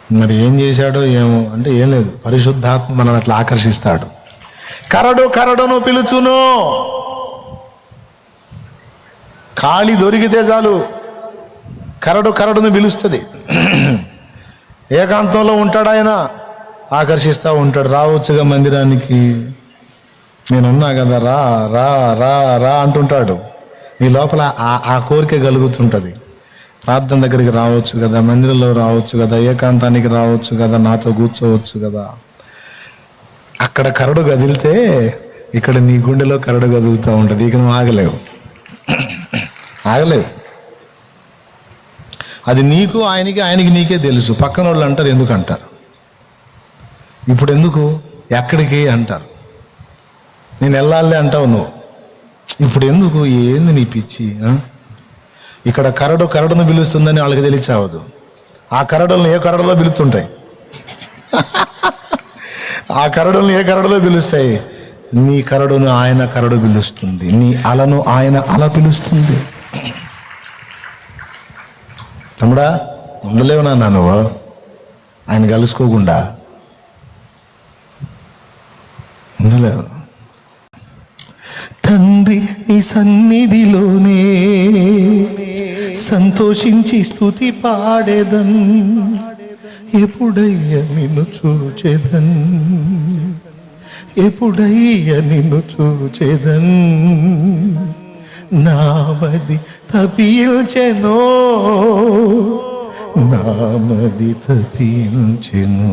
మరి ఏం చేశాడో ఏమో అంటే ఏం లేదు, పరిశుద్ధాత్మ మనం అట్లా ఆకర్షిస్తాడు. కరడు కరడును పిలుచును. ఖాళీ దొరికితే చాలు కరడు కరడును పిలుస్తుంది. ఏకాంతంలో ఉంటాడు ఆయన, ఆకర్షిస్తూ ఉంటాడు. రావచ్చుగా మందిరానికి, నేనున్నా కదా, రా రా రా రా అంటుంటాడు. నీ లోపల ఆ కోరిక కలుగుతుంటుంది. ప్రార్థన దగ్గరికి రావచ్చు కదా, మందిరంలో రావచ్చు కదా, ఏకాంతానికి రావచ్చు కదా, నాతో కూర్చోవచ్చు కదా. అక్కడ కరడు కదిలితే ఇక్కడ నీ గుండెలో కరడు కదులుతూ ఉంటుంది. ఇక నువ్వు ఆగలేవు. అది నీకు ఆయనకి, ఆయనకి నీకే తెలుసు. పక్కన వాళ్ళు అంటారు, ఎందుకు అంటారు, ఇప్పుడు ఎందుకు, ఎక్కడికి అంటారు, నేను వెళ్ళాలి అంటావు నువ్వు, ఇప్పుడు ఎందుకు, ఏంది నీ పిచ్చి. ఇక్కడ కరడు కరడును పిలుస్తుందని వాళ్ళకి తెలియచావదు. ఆ కరడులను ఏ కరడులో పిలుస్తుంటాయి, ఆ కరడులను ఏ కరడులో పిలుస్తాయి. నీ కరడును ఆయన కరడు పిలుస్తుంది, నీ అలను ఆయన అల పిలుస్తుంది. తమ్ముడా, ఉండలేవు నాన్న నువ్వు ఆయన కలుసుకోకుండా, ఉండలేవు. తండ్రి నీ సన్నిధిలోనే సంతోషించి స్తుతి పాడేదన్, ఎప్పుడయ్య నిన్ను చూచేదన్, ఎప్పుడయ్య నిన్ను చూచేదన్. నామది తప్పించెను, నామది తప్పించెను.